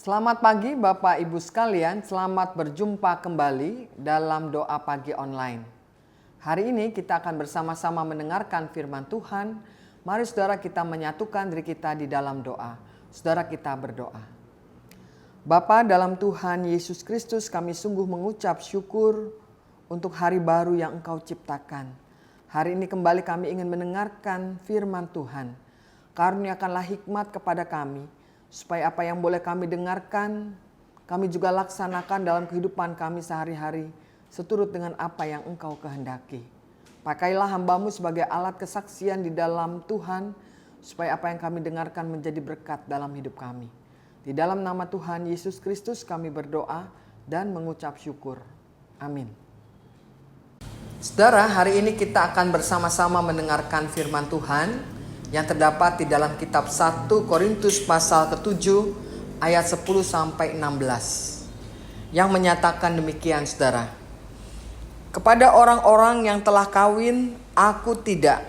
Selamat pagi Bapak Ibu sekalian, selamat berjumpa kembali dalam doa pagi online. Hari ini kita akan bersama-sama mendengarkan firman Tuhan. Mari saudara kita menyatukan diri kita di dalam doa. Saudara kita berdoa. Bapa dalam Tuhan Yesus Kristus, kami sungguh mengucap syukur untuk hari baru yang Engkau ciptakan. Hari ini kembali kami ingin mendengarkan firman Tuhan. Karuniakanlah hikmat kepada kami, supaya apa yang boleh kami dengarkan, kami juga laksanakan dalam kehidupan kami sehari-hari, seturut dengan apa yang Engkau kehendaki. Pakailah hamba-Mu sebagai alat kesaksian di dalam Tuhan, supaya apa yang kami dengarkan menjadi berkat dalam hidup kami. Di dalam nama Tuhan Yesus Kristus kami berdoa dan mengucap syukur. Amin. Saudara, hari ini kita akan bersama-sama mendengarkan firman Tuhan yang terdapat di dalam kitab 1 Korintus pasal ke-7 ayat 10 sampai 16. Yang menyatakan demikian saudara. Kepada orang-orang yang telah kawin, aku tidak,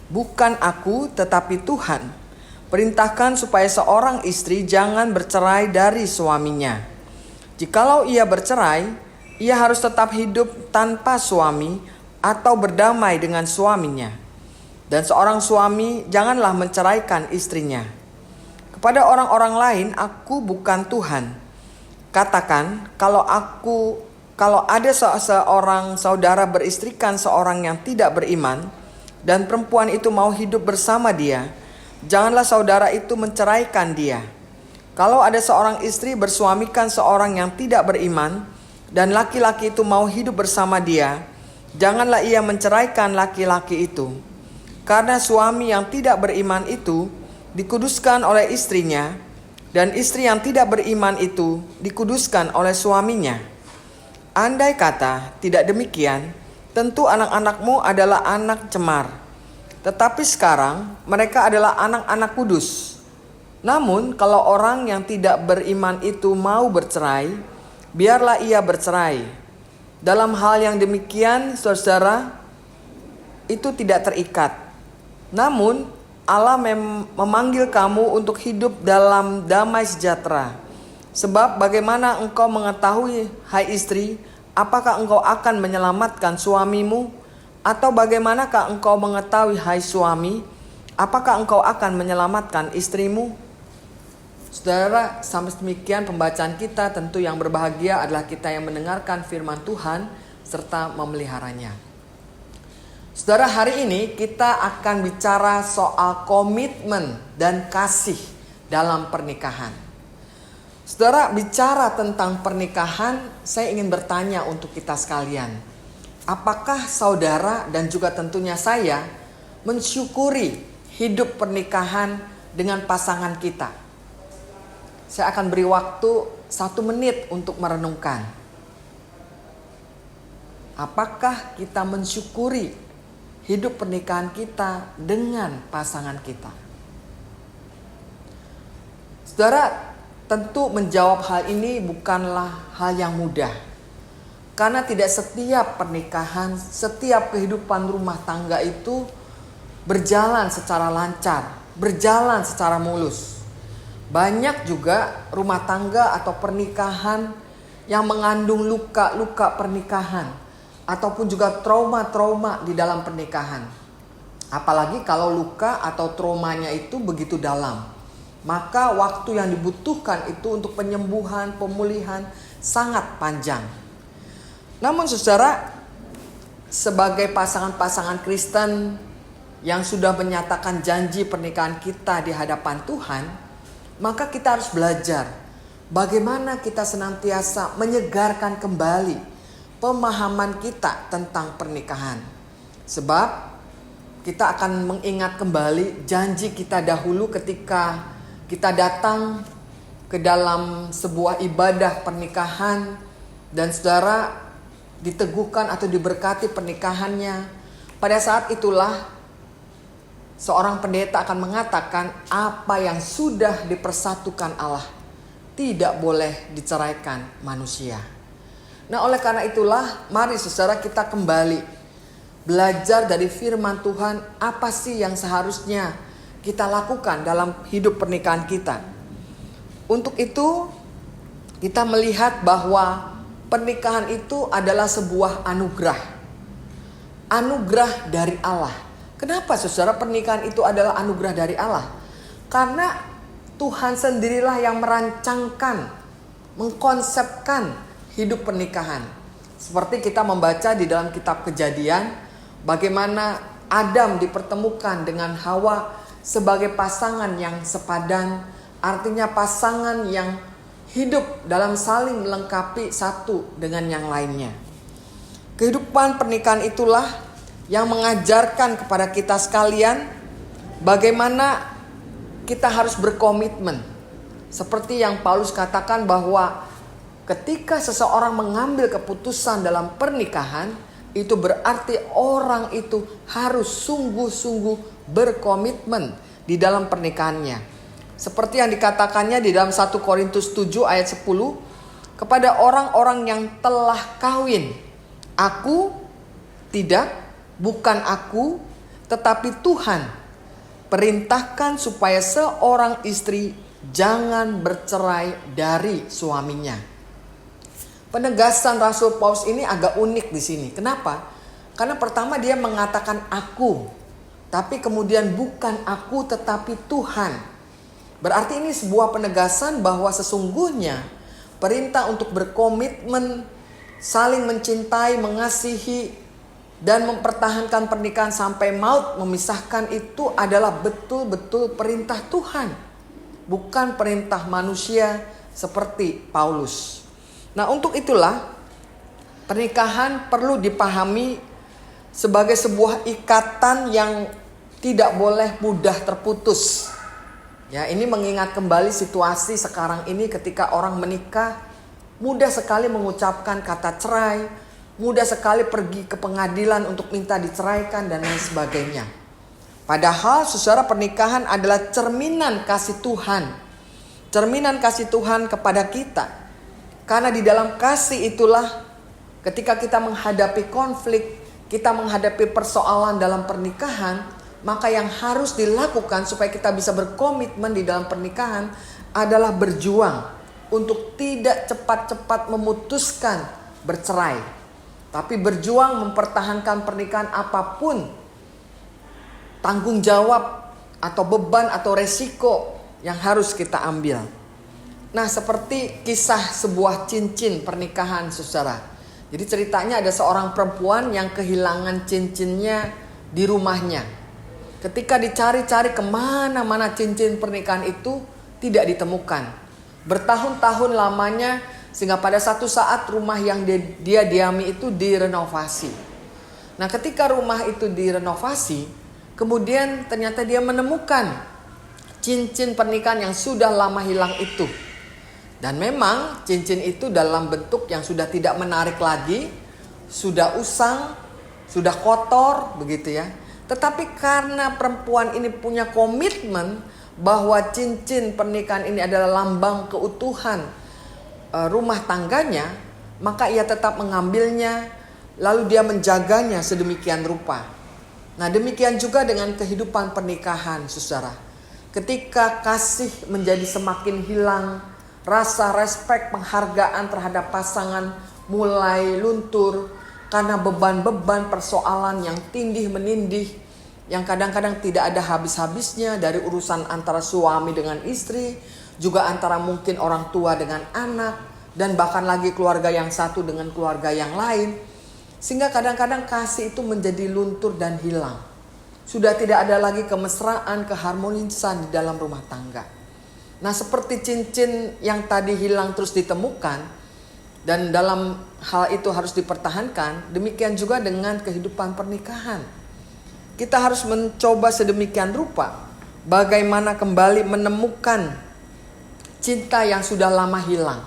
bukan aku tetapi Tuhan, perintahkan supaya seorang istri jangan bercerai dari suaminya. Jikalau ia bercerai, ia harus tetap hidup tanpa suami atau berdamai dengan suaminya. Dan seorang suami janganlah menceraikan istrinya. Kepada orang-orang lain aku bukan Tuhan. Katakan, kalau ada seorang saudara beristrikan seorang yang tidak beriman, dan perempuan itu mau hidup bersama dia, janganlah saudara itu menceraikan dia. Kalau ada seorang istri bersuamikan seorang yang tidak beriman, dan laki-laki itu mau hidup bersama dia, janganlah ia menceraikan laki-laki itu. Karena suami yang tidak beriman itu dikuduskan oleh istrinya, dan istri yang tidak beriman itu dikuduskan oleh suaminya. Andai kata tidak demikian, tentu anak-anakmu adalah anak cemar. Tetapi sekarang mereka adalah anak-anak kudus. Namun kalau orang yang tidak beriman itu mau bercerai, biarlah ia bercerai. Dalam hal yang demikian, saudara, itu tidak terikat. Namun Allah memanggil kamu untuk hidup dalam damai sejahtera. Sebab bagaimana engkau mengetahui, hai istri, apakah engkau akan menyelamatkan suamimu? Atau bagaimanakah engkau mengetahui, hai suami, apakah engkau akan menyelamatkan istrimu? Saudara, sampai demikian pembacaan kita. Tentu yang berbahagia adalah kita yang mendengarkan firman Tuhan serta memeliharanya. Saudara, hari ini kita akan bicara soal komitmen dan kasih dalam pernikahan. Saudara, bicara tentang pernikahan, saya ingin bertanya untuk kita sekalian. Apakah saudara dan juga tentunya saya mensyukuri hidup pernikahan dengan pasangan kita? Saya akan beri waktu 1 menit untuk merenungkan. Apakah kita mensyukuri hidup pernikahan kita dengan pasangan kita? Saudara, tentu menjawab hal ini bukanlah hal yang mudah. Karena tidak setiap pernikahan, setiap kehidupan rumah tangga itu berjalan secara lancar, berjalan secara mulus. Banyak juga rumah tangga atau pernikahan yang mengandung luka-luka pernikahan, ataupun juga trauma-trauma di dalam pernikahan. Apalagi kalau luka atau traumanya itu begitu dalam, maka waktu yang dibutuhkan itu untuk penyembuhan, pemulihan sangat panjang. Namun saudara, sebagai pasangan-pasangan Kristen yang sudah menyatakan janji pernikahan kita di hadapan Tuhan, maka kita harus belajar bagaimana kita senantiasa menyegarkan kembali pemahaman kita tentang pernikahan. Sebab kita akan mengingat kembali janji kita dahulu ketika kita datang ke dalam sebuah ibadah pernikahan dan saudara diteguhkan atau diberkati pernikahannya. Pada saat itulah seorang pendeta akan mengatakan apa yang sudah dipersatukan Allah tidak boleh diceraikan manusia. Nah, oleh karena itulah mari saudara kita kembali belajar dari firman Tuhan, apa sih yang seharusnya kita lakukan dalam hidup pernikahan kita. Untuk itu kita melihat bahwa pernikahan itu adalah sebuah anugerah. Anugerah dari Allah. Kenapa saudara pernikahan itu adalah anugerah dari Allah? Karena Tuhan sendirilah yang merancangkan, mengkonsepkan hidup pernikahan. Seperti kita membaca di dalam kitab Kejadian, bagaimana Adam dipertemukan dengan Hawa sebagai pasangan yang sepadan, artinya pasangan yang hidup dalam saling melengkapi satu dengan yang lainnya. Kehidupan pernikahan itulah yang mengajarkan kepada kita sekalian bagaimana kita harus berkomitmen. Seperti yang Paulus katakan bahwa ketika seseorang mengambil keputusan dalam pernikahan, itu berarti orang itu harus sungguh-sungguh berkomitmen di dalam pernikahannya. Seperti yang dikatakannya di dalam 1 Korintus 7 ayat 10, kepada orang-orang yang telah kawin, aku tidak, bukan aku, tetapi Tuhan perintahkan supaya seorang istri jangan bercerai dari suaminya. Penegasan Rasul Paulus ini agak unik di sini. Kenapa? Karena pertama dia mengatakan aku, tapi kemudian bukan aku tetapi Tuhan. Berarti ini sebuah penegasan bahwa sesungguhnya perintah untuk berkomitmen, saling mencintai, mengasihi, dan mempertahankan pernikahan sampai maut memisahkan itu adalah betul-betul perintah Tuhan. Bukan perintah manusia seperti Paulus. Nah, untuk itulah pernikahan perlu dipahami sebagai sebuah ikatan yang tidak boleh mudah terputus. Ya, ini mengingat kembali situasi sekarang ini ketika orang menikah mudah sekali mengucapkan kata cerai, mudah sekali pergi ke pengadilan untuk minta diceraikan dan lain sebagainya. Padahal saudara, pernikahan adalah cerminan kasih Tuhan. Cerminan kasih Tuhan kepada kita. Karena di dalam kasih itulah ketika kita menghadapi konflik, kita menghadapi persoalan dalam pernikahan, maka yang harus dilakukan supaya kita bisa berkomitmen di dalam pernikahan adalah berjuang untuk tidak cepat-cepat memutuskan bercerai. Tapi berjuang mempertahankan pernikahan apapun tanggung jawab atau beban atau resiko yang harus kita ambil. Nah, seperti kisah sebuah cincin pernikahan, saudara. Jadi ceritanya ada seorang perempuan yang kehilangan cincinnya di rumahnya. Ketika dicari-cari kemana-mana cincin pernikahan itu tidak ditemukan. Bertahun-tahun lamanya sehingga pada satu saat rumah yang dia diami itu direnovasi. Nah, ketika rumah itu direnovasi, kemudian ternyata dia menemukan cincin pernikahan yang sudah lama hilang itu. Dan memang cincin itu dalam bentuk yang sudah tidak menarik lagi, sudah usang, sudah kotor begitu ya. Tetapi karena perempuan ini punya komitmen bahwa cincin pernikahan ini adalah lambang keutuhan rumah tangganya, maka ia tetap mengambilnya, lalu dia menjaganya sedemikian rupa. Nah, demikian juga dengan kehidupan pernikahan, saudara. Ketika kasih menjadi semakin hilang, rasa respek, penghargaan terhadap pasangan mulai luntur karena beban-beban persoalan yang tindih menindih, yang kadang-kadang tidak ada habis-habisnya, dari urusan antara suami dengan istri, juga antara mungkin orang tua dengan anak, dan bahkan lagi keluarga yang satu dengan keluarga yang lain. Sehingga kadang-kadang kasih itu menjadi luntur dan hilang. Sudah tidak ada lagi kemesraan, keharmonisan di dalam rumah tangga. Nah, seperti cincin yang tadi hilang terus ditemukan, dan dalam hal itu harus dipertahankan, demikian juga dengan kehidupan pernikahan. Kita harus mencoba sedemikian rupa bagaimana kembali menemukan cinta yang sudah lama hilang.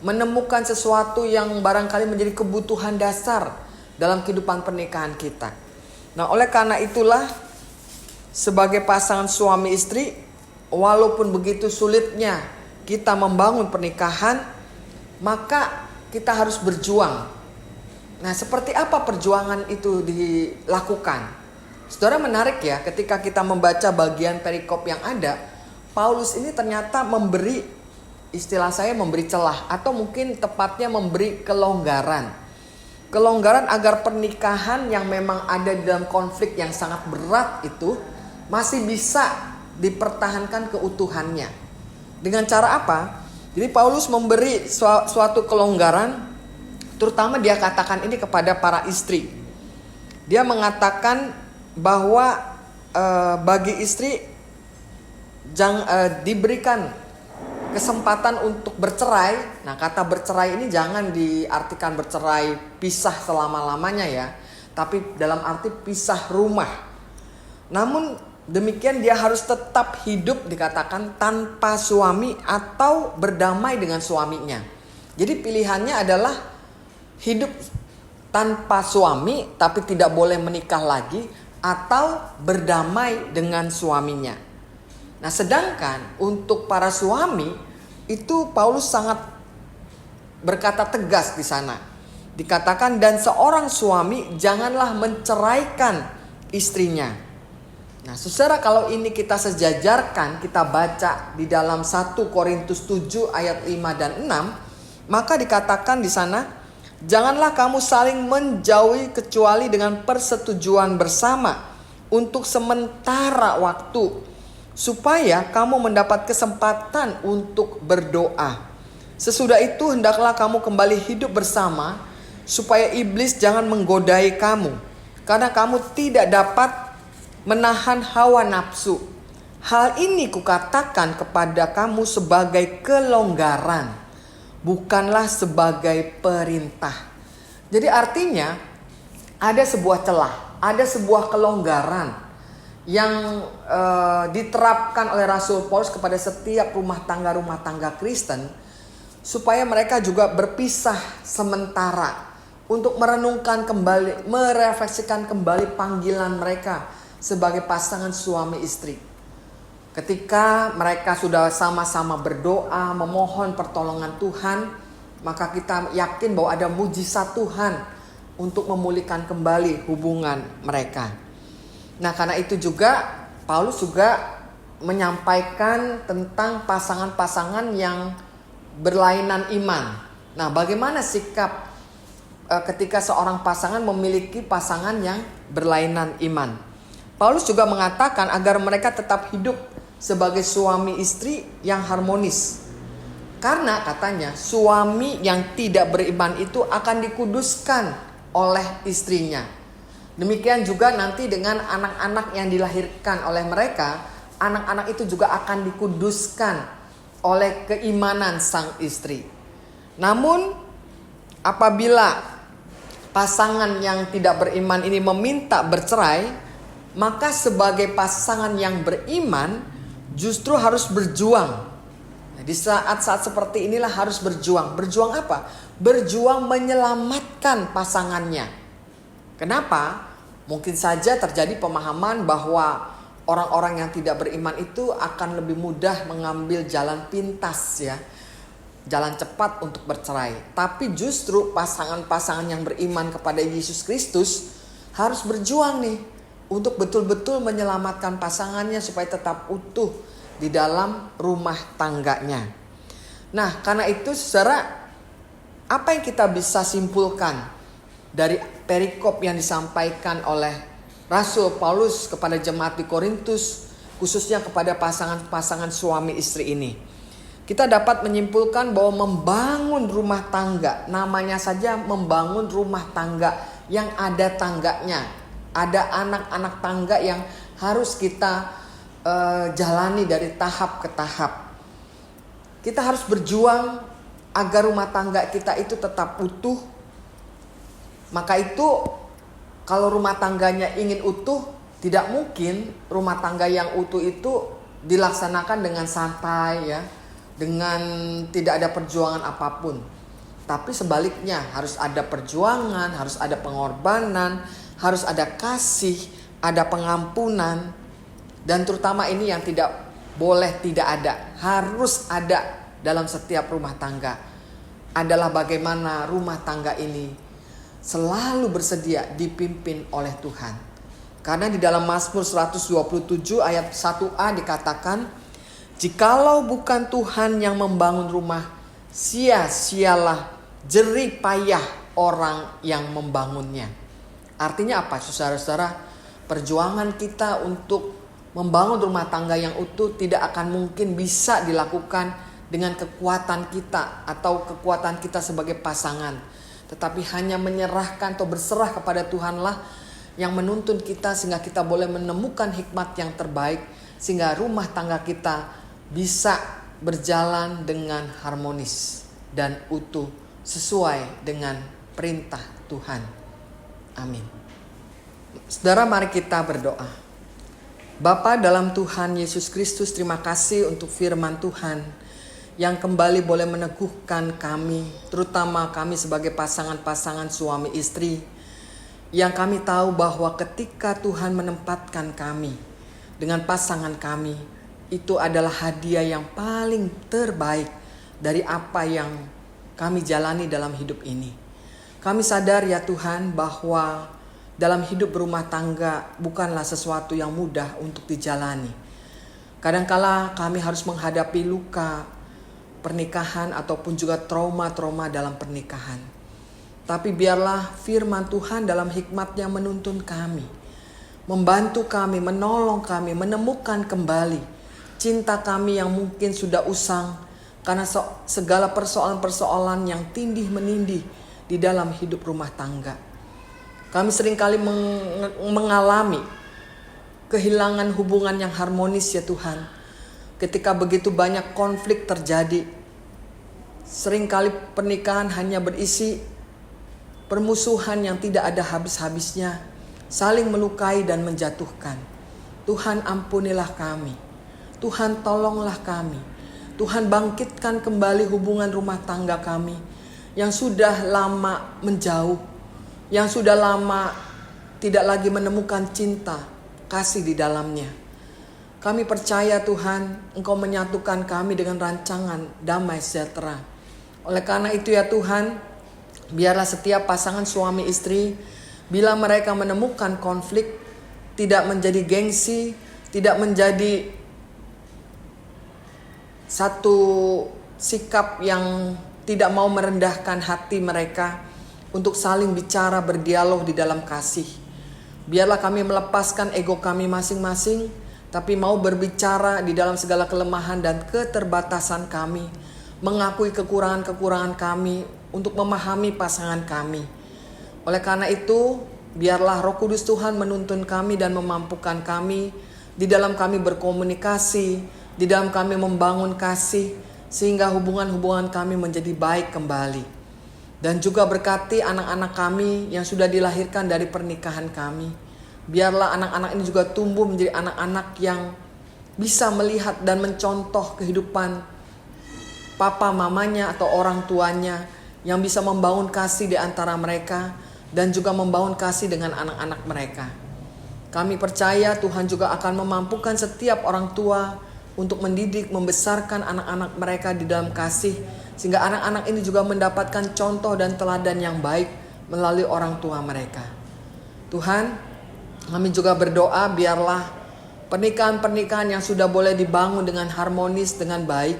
Menemukan sesuatu yang barangkali menjadi kebutuhan dasar dalam kehidupan pernikahan kita. Nah, oleh karena itulah sebagai pasangan suami istri, walaupun begitu sulitnya kita membangun pernikahan, maka kita harus berjuang. Nah, seperti apa perjuangan itu dilakukan? Saudara, menarik ya, ketika kita membaca bagian perikop yang ada, Paulus ini ternyata memberi istilah saya memberi celah atau mungkin tepatnya memberi kelonggaran. Kelonggaran agar pernikahan yang memang ada di dalam konflik yang sangat berat itu masih bisa dipertahankan keutuhannya. Dengan cara apa? Jadi Paulus memberi suatu kelonggaran, terutama dia katakan ini kepada para istri. Dia mengatakan bahwa bagi istri diberikan kesempatan untuk bercerai. Nah, kata bercerai ini jangan diartikan bercerai pisah selama-lamanya ya, tapi dalam arti pisah rumah. Namun demikian dia harus tetap hidup dikatakan tanpa suami atau berdamai dengan suaminya. Jadi pilihannya adalah hidup tanpa suami tapi tidak boleh menikah lagi, atau berdamai dengan suaminya. Nah, sedangkan untuk para suami itu Paulus sangat berkata tegas di sana. Dikatakan, dan seorang suami janganlah menceraikan istrinya. Nah, saudara, kalau ini kita sejajarkan, kita baca di dalam 1 Korintus 7 ayat 5 dan 6, maka dikatakan di sana, janganlah kamu saling menjauhi kecuali dengan persetujuan bersama untuk sementara waktu, supaya kamu mendapat kesempatan untuk berdoa. Sesudah itu hendaklah kamu kembali hidup bersama, supaya iblis jangan menggodai kamu, karena kamu tidak dapat menahan hawa nafsu. Hal ini kukatakan kepada kamu sebagai kelonggaran, bukanlah sebagai perintah. Jadi artinya ada sebuah celah, ada sebuah kelonggaran yang diterapkan oleh Rasul Paulus kepada setiap rumah tangga Kristen, supaya mereka juga berpisah sementara untuk merenungkan kembali, merefleksikan kembali panggilan mereka sebagai pasangan suami istri. Ketika mereka sudah sama-sama berdoa, memohon pertolongan Tuhan, maka kita yakin bahwa ada mujizat Tuhan untuk memulihkan kembali hubungan mereka. Nah, karena itu juga Paulus juga menyampaikan tentang pasangan-pasangan yang berlainan iman. Nah, bagaimana sikap ketika seorang pasangan memiliki pasangan yang berlainan iman? Paulus juga mengatakan agar mereka tetap hidup sebagai suami istri yang harmonis. Karena katanya suami yang tidak beriman itu akan dikuduskan oleh istrinya. Demikian juga nanti dengan anak-anak yang dilahirkan oleh mereka, anak-anak itu juga akan dikuduskan oleh keimanan sang istri. Namun apabila pasangan yang tidak beriman ini meminta bercerai, maka sebagai pasangan yang beriman justru harus berjuang. Nah, di saat-saat seperti inilah harus berjuang. Berjuang apa? Berjuang menyelamatkan pasangannya. Kenapa? Mungkin saja terjadi pemahaman bahwa orang-orang yang tidak beriman itu akan lebih mudah mengambil jalan pintas ya, jalan cepat untuk bercerai. Tapi justru pasangan-pasangan yang beriman kepada Yesus Kristus harus berjuang nih untuk betul-betul menyelamatkan pasangannya supaya tetap utuh di dalam rumah tangganya. Nah, karena itu saudara, apa yang kita bisa simpulkan dari perikop yang disampaikan oleh Rasul Paulus kepada jemaat di Korintus, khususnya kepada pasangan-pasangan suami istri ini? Kita dapat menyimpulkan bahwa membangun rumah tangga, namanya saja membangun rumah tangga yang ada tangganya, ada anak-anak tangga yang harus kita jalani dari tahap ke tahap. Kita harus berjuang agar rumah tangga kita itu tetap utuh. Maka itu kalau rumah tangganya ingin utuh, tidak mungkin rumah tangga yang utuh itu dilaksanakan dengan santai ya, dengan tidak ada perjuangan apapun. Tapi sebaliknya harus ada perjuangan, harus ada pengorbanan, harus ada kasih, ada pengampunan. Dan terutama ini yang tidak boleh tidak ada, harus ada dalam setiap rumah tangga, adalah bagaimana rumah tangga ini selalu bersedia dipimpin oleh Tuhan. Karena di dalam Mazmur 127 ayat 1a dikatakan, Jikalau bukan Tuhan yang membangun rumah, sia-sialah jerih payah orang yang membangunnya. Artinya apa, saudara-saudara? Perjuangan kita untuk membangun rumah tangga yang utuh tidak akan mungkin bisa dilakukan dengan kekuatan kita atau kekuatan kita sebagai pasangan. Tetapi hanya menyerahkan atau berserah kepada Tuhanlah yang menuntun kita sehingga kita boleh menemukan hikmat yang terbaik. Sehingga rumah tangga kita bisa berjalan dengan harmonis dan utuh sesuai dengan perintah Tuhan. Amin. Saudara, mari kita berdoa. Bapa dalam Tuhan Yesus Kristus, terima kasih untuk firman Tuhan yang kembali boleh meneguhkan kami, terutama kami sebagai pasangan-pasangan suami istri, yang kami tahu bahwa ketika Tuhan menempatkan kami dengan pasangan kami, itu adalah hadiah yang paling terbaik dari apa yang kami jalani dalam hidup ini. Kami sadar ya Tuhan bahwa dalam hidup berumah tangga bukanlah sesuatu yang mudah untuk dijalani. Kadangkala kami harus menghadapi luka pernikahan ataupun juga trauma-trauma dalam pernikahan. Tapi biarlah firman Tuhan dalam hikmatnya menuntun kami, membantu kami, menolong kami, menemukan kembali cinta kami yang mungkin sudah usang karena segala persoalan-persoalan yang tindih menindih di dalam hidup rumah tangga. Kami seringkali mengalami kehilangan hubungan yang harmonis ya Tuhan. Ketika begitu banyak konflik terjadi, seringkali pernikahan hanya berisi permusuhan yang tidak ada habis-habisnya, saling melukai dan menjatuhkan. Tuhan ampunilah kami. Tuhan tolonglah kami. Tuhan bangkitkan kembali hubungan rumah tangga kami yang sudah lama menjauh, yang sudah lama tidak lagi menemukan cinta, kasih di dalamnya. Kami percaya Tuhan, Engkau menyatukan kami dengan rancangan damai sejahtera. Oleh karena itu ya Tuhan, biarlah setiap pasangan suami istri, bila mereka menemukan konflik, tidak menjadi gengsi, tidak menjadi satu sikap yang tidak mau merendahkan hati mereka untuk saling bicara, berdialog di dalam kasih. Biarlah kami melepaskan ego kami masing-masing, tapi mau berbicara di dalam segala kelemahan dan keterbatasan kami, mengakui kekurangan-kekurangan kami untuk memahami pasangan kami. Oleh karena itu, biarlah Roh Kudus Tuhan menuntun kami dan memampukan kami di dalam kami berkomunikasi, di dalam kami membangun kasih, sehingga hubungan-hubungan kami menjadi baik kembali. Dan juga berkati anak-anak kami yang sudah dilahirkan dari pernikahan kami. Biarlah anak-anak ini juga tumbuh menjadi anak-anak yang bisa melihat dan mencontoh kehidupan papa mamanya atau orang tuanya, yang bisa membangun kasih di antara mereka dan juga membangun kasih dengan anak-anak mereka. Kami percaya Tuhan juga akan memampukan setiap orang tua untuk mendidik, membesarkan anak-anak mereka di dalam kasih, sehingga anak-anak ini juga mendapatkan contoh dan teladan yang baik melalui orang tua mereka. Tuhan, kami juga berdoa biarlah pernikahan-pernikahan yang sudah boleh dibangun dengan harmonis, dengan baik,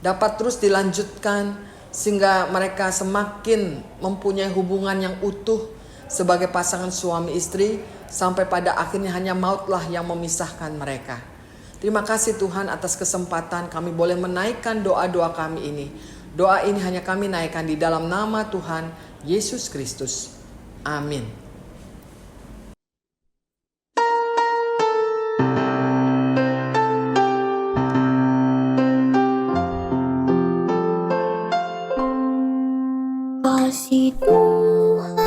dapat terus dilanjutkan sehingga mereka semakin mempunyai hubungan yang utuh sebagai pasangan suami istri, sampai pada akhirnya hanya mautlah yang memisahkan mereka. Terima kasih Tuhan atas kesempatan kami boleh menaikkan doa-doa kami ini. Doa ini hanya kami naikkan di dalam nama Tuhan Yesus Kristus. Amin. Kasih Tuhan